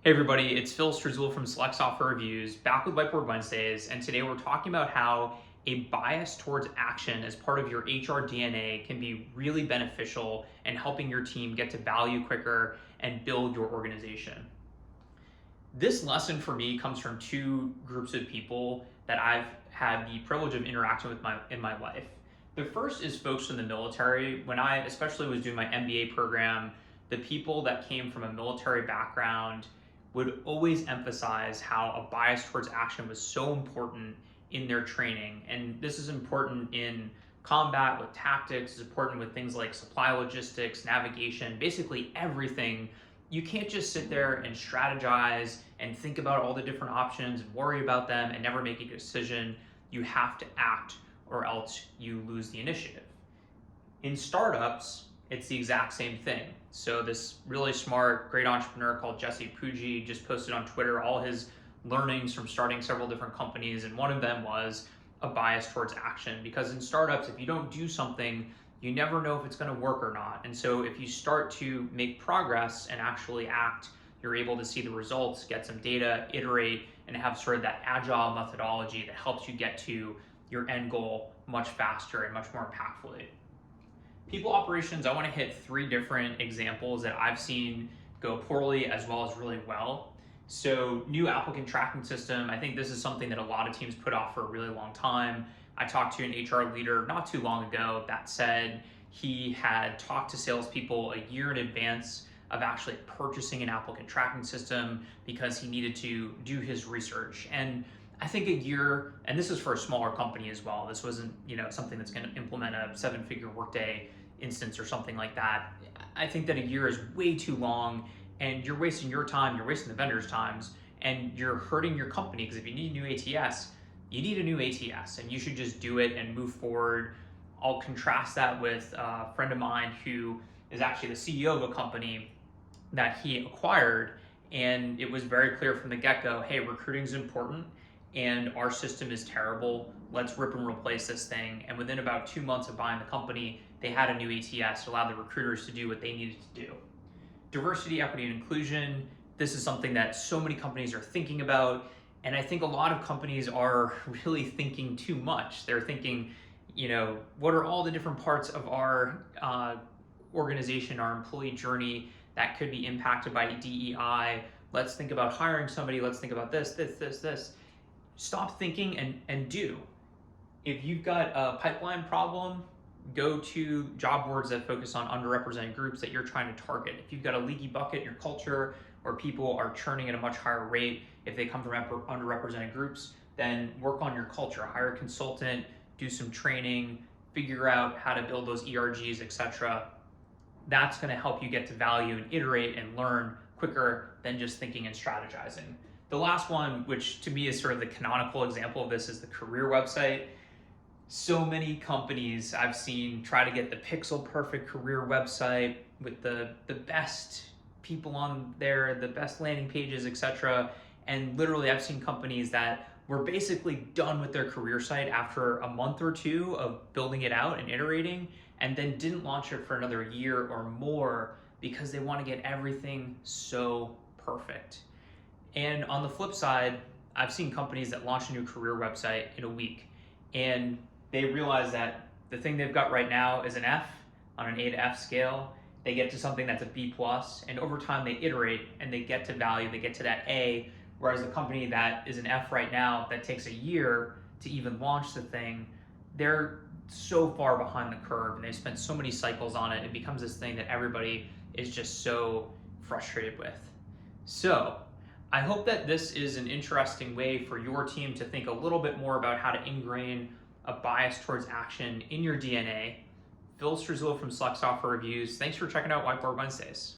Hey everybody, it's Phil Strizul from Select Software Reviews, back with Whiteboard Wednesdays, and today we're talking about how a bias towards action as part of your HR DNA can be really beneficial in helping your team get to value quicker and build your organization. This lesson for me comes from two groups of people that I've had the privilege of interacting with in my life. The first is folks in the military. When I especially was doing my MBA program, the people that came from a military background would always emphasize how a bias towards action was so important in their training. And this is important in combat with tactics, it's important with things like supply logistics, navigation, basically everything. You can't just sit there and strategize and think about all the different options and worry about them and never make a decision. You have to act or else you lose the initiative. In startups, it's the exact same thing. So this really smart, great entrepreneur called Jesse Pujji just posted on Twitter all his learnings from starting several different companies, and one of them was a bias towards action. Because in startups, if you don't do something, you never know if it's going to work or not. And so if you start to make progress and actually act, you're able to see the results, get some data, iterate, and have sort of that agile methodology that helps you get to your end goal much faster and much more impactfully. People operations, I want to hit three different examples that I've seen go poorly as well as really well. So new applicant tracking system, I think this is something that a lot of teams put off for a really long time. I talked to an HR leader not too long ago that said he had talked to salespeople a year in advance of actually purchasing an applicant tracking system because he needed to do his research. And I think a year, and this is for a smaller company as well. This wasn't, something that's going to implement a seven-figure Workday instance or something like that. I think that a year is way too long, and you're wasting your time, you're wasting the vendor's times, and you're hurting your company because if you need a new ATS, you need a new ATS, and you should just do it and move forward. I'll contrast that with a friend of mine who is actually the CEO of a company that he acquired, and it was very clear from the get-go, hey, recruiting is important, and our system is terrible. Let's rip and replace this thing. And within about 2 months of buying the company, they had a new ATS to allow the recruiters to do what they needed to do. Diversity, equity, and inclusion. This is something that so many companies are thinking about. And I think a lot of companies are really thinking too much. They're thinking, what are all the different parts of our organization, our employee journey that could be impacted by DEI? Let's think about hiring somebody. Let's think about this. Stop thinking and do. If you've got a pipeline problem, go to job boards that focus on underrepresented groups that you're trying to target. If you've got a leaky bucket in your culture where people are churning at a much higher rate, if they come from underrepresented groups, then work on your culture. Hire a consultant, do some training, figure out how to build those ERGs, etc. That's going to help you get to value and iterate and learn quicker than just thinking and strategizing. The last one, which to me is sort of the canonical example of this, is the career website. So many companies I've seen try to get the pixel perfect career website with the best people on there, the best landing pages, etc. And literally I've seen companies that were basically done with their career site after a month or two of building it out and iterating, and then didn't launch it for another year or more because they want to get everything so perfect. And on the flip side, I've seen companies that launch a new career website in a week, and they realize that the thing they've got right now is an F on an A to F scale. They get to something that's a B plus, and over time they iterate and they get to value, they get to that A, whereas the company that is an F right now that takes a year to even launch the thing, they're so far behind the curve and they've spent so many cycles on it, it becomes this thing that everybody is just so frustrated with. So I hope that this is an interesting way for your team to think a little bit more about how to ingrain a bias towards action in your DNA. Phil Strizul from Select Software Reviews. Thanks for checking out Whiteboard Wednesdays.